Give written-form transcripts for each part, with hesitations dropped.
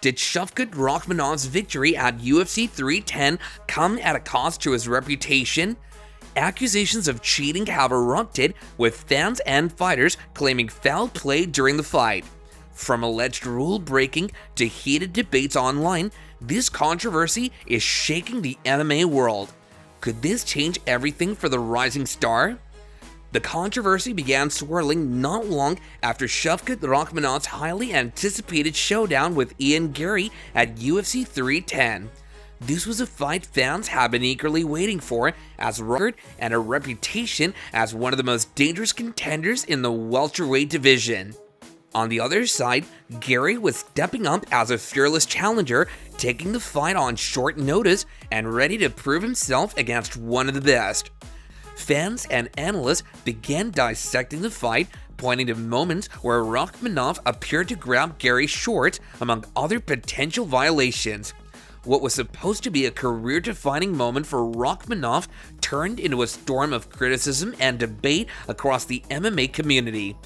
Did Shavkat Rakhmonov's victory at UFC 310 come at a cost to his reputation? Accusations of cheating have erupted, with fans and fighters claiming foul play during the fight. From alleged rule breaking to heated debates online, this controversy is shaking the MMA world. Could this change everything for the rising star? The controversy began swirling not long after Shavkat Rakhmonov's highly anticipated showdown with Ian Garry at UFC 310. This was a fight fans have been eagerly waiting for, as record and a reputation as one of the most dangerous contenders in the welterweight division. On the other side, Garry was stepping up as a fearless challenger, taking the fight on short notice and ready to prove himself against one of the best. Fans and analysts began dissecting the fight, pointing to moments where Rakhmonov appeared to grab Garry's shorts, among other potential violations. What was supposed to be a career-defining moment for Rakhmonov turned into a storm of criticism and debate across the MMA community.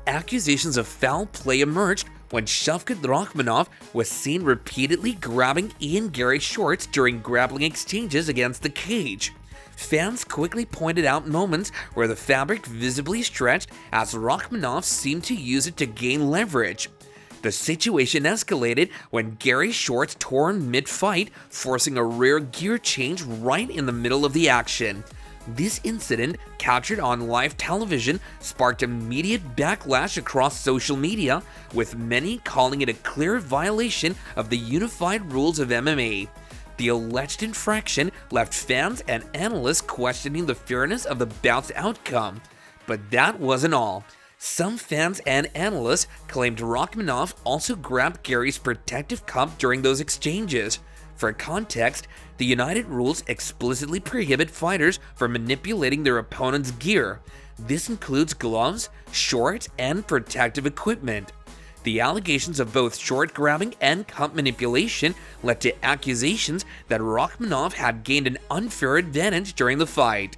Accusations of foul play emerged when Shavkat Rakhmonov was seen repeatedly grabbing Ian Garry's shorts during grappling exchanges against the cage. Fans quickly pointed out moments where the fabric visibly stretched, as Rakhmonov seemed to use it to gain leverage. The situation escalated when Garry's shorts tore mid-fight, forcing a rare gear change right in the middle of the action. This incident, captured on live television, sparked immediate backlash across social media, with many calling it a clear violation of the unified rules of MMA. The alleged infraction left fans and analysts questioning the fairness of the bout's outcome. But that wasn't all. Some fans and analysts claimed Rakhmonov also grabbed Garry's protective cup during those exchanges. For context, the United Rules explicitly prohibit fighters from manipulating their opponent's gear. This includes gloves, shorts, and protective equipment. The allegations of both short grabbing and cup manipulation led to accusations that Rakhmonov had gained an unfair advantage during the fight.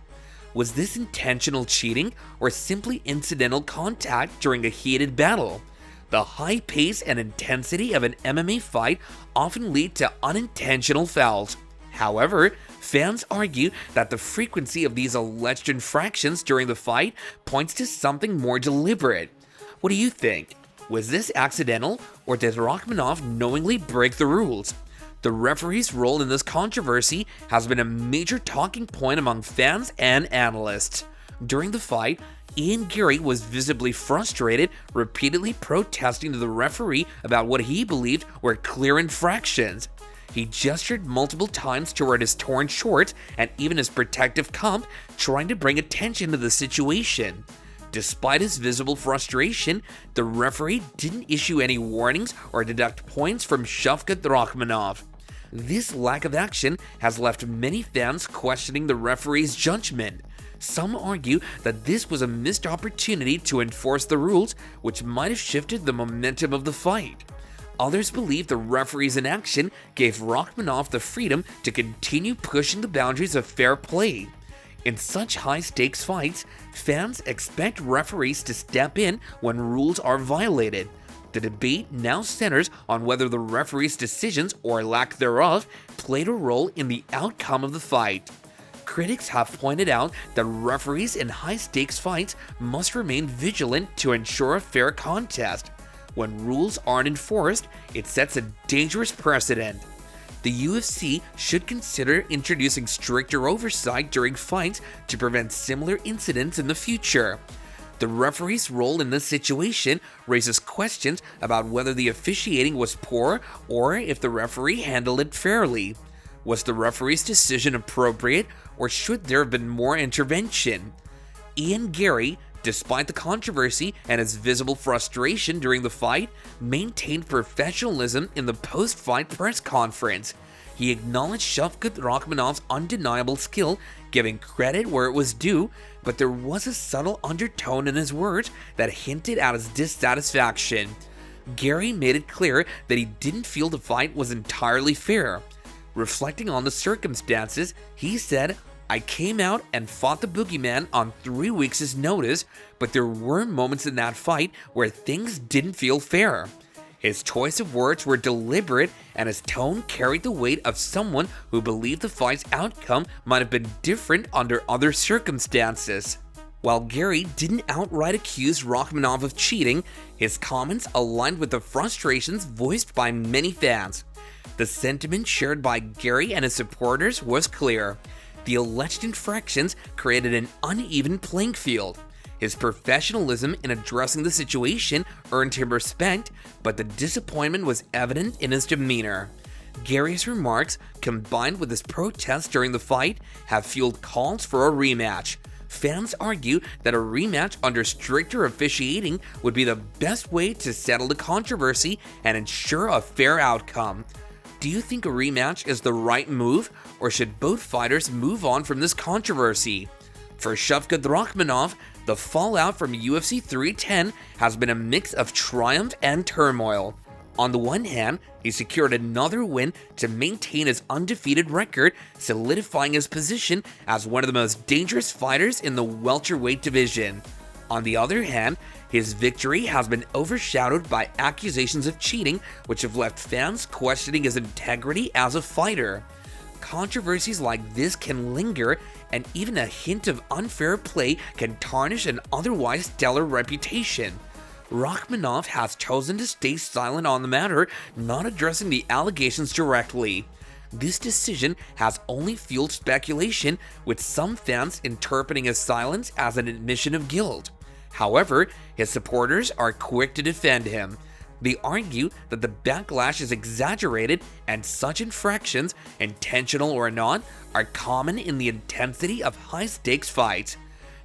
Was this intentional cheating or simply incidental contact during a heated battle? The high pace and intensity of an MMA fight often lead to unintentional fouls. However, fans argue that the frequency of these alleged infractions during the fight points to something more deliberate. What do you think? Was this accidental, or did Rakhmonov knowingly break the rules? The referee's role in this controversy has been a major talking point among fans and analysts. During the fight, Ian Garry was visibly frustrated, repeatedly protesting to the referee about what he believed were clear infractions. He gestured multiple times toward his torn shorts and even his protective cup, trying to bring attention to the situation. Despite his visible frustration, the referee didn't issue any warnings or deduct points from Shavkat Rakhmonov. This lack of action has left many fans questioning the referee's judgment. Some argue that this was a missed opportunity to enforce the rules, which might have shifted the momentum of the fight. Others believe the referee's inaction gave Rakhmonov the freedom to continue pushing the boundaries of fair play. In such high-stakes fights, fans expect referees to step in when rules are violated. The debate now centers on whether the referee's decisions, or lack thereof, played a role in the outcome of the fight. Critics have pointed out that referees in high-stakes fights must remain vigilant to ensure a fair contest. When rules aren't enforced, it sets a dangerous precedent. The UFC should consider introducing stricter oversight during fights to prevent similar incidents in the future. The referee's role in this situation raises questions about whether the officiating was poor or if the referee handled it fairly. Was the referee's decision appropriate, or should there have been more intervention? Ian Garry, despite the controversy and his visible frustration during the fight, maintained professionalism in the post-fight press conference. He acknowledged Shavkat Rakhmonov's undeniable skill, giving credit where it was due, but there was a subtle undertone in his words that hinted at his dissatisfaction. Garry made it clear that he didn't feel the fight was entirely fair. Reflecting on the circumstances, he said, "I came out and fought the boogeyman on 3 weeks' notice, but there were moments in that fight where things didn't feel fair." His choice of words were deliberate, and his tone carried the weight of someone who believed the fight's outcome might have been different under other circumstances. While Gary didn't outright accuse Rakhmonov of cheating, his comments aligned with the frustrations voiced by many fans. The sentiment shared by Gary and his supporters was clear. The alleged infractions created an uneven playing field. His professionalism in addressing the situation earned him respect, but the disappointment was evident in his demeanor. Gary's remarks, combined with his protests during the fight, have fueled calls for a rematch. Fans argue that a rematch under stricter officiating would be the best way to settle the controversy and ensure a fair outcome. Do you think a rematch is the right move, or should both fighters move on from this controversy? For Shavkat Rakhmonov, the fallout from UFC 310 has been a mix of triumph and turmoil. On the one hand, he secured another win to maintain his undefeated record, solidifying his position as one of the most dangerous fighters in the welterweight division. On the other hand, his victory has been overshadowed by accusations of cheating, which have left fans questioning his integrity as a fighter. Controversies like this can linger, and even a hint of unfair play can tarnish an otherwise stellar reputation. Rakhmonov has chosen to stay silent on the matter, not addressing the allegations directly. This decision has only fueled speculation, with some fans interpreting his silence as an admission of guilt. However, his supporters are quick to defend him. They argue that the backlash is exaggerated and such infractions, intentional or not, are common in the intensity of high-stakes fights.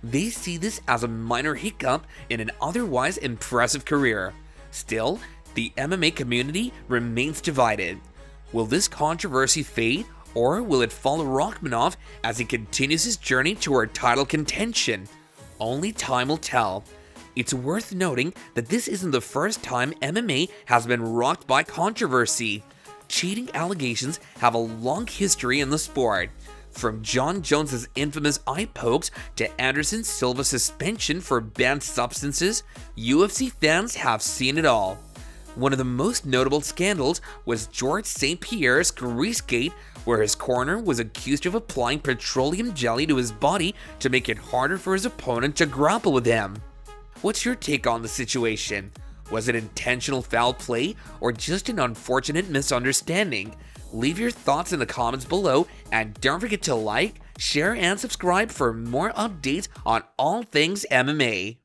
They see this as a minor hiccup in an otherwise impressive career. Still, the MMA community remains divided. Will this controversy fade, or will it follow Rakhmonov as he continues his journey toward title contention? Only time will tell. It's worth noting that this isn't the first time MMA has been rocked by controversy. Cheating allegations have a long history in the sport. From John Jones' infamous eye pokes to Anderson Silva's suspension for banned substances, UFC fans have seen it all. One of the most notable scandals was George St. Pierre's Greasegate, where his corner was accused of applying petroleum jelly to his body to make it harder for his opponent to grapple with him. What's your take on the situation? Was it intentional foul play or just an unfortunate misunderstanding? Leave your thoughts in the comments below, and don't forget to like, share, and subscribe for more updates on all things MMA.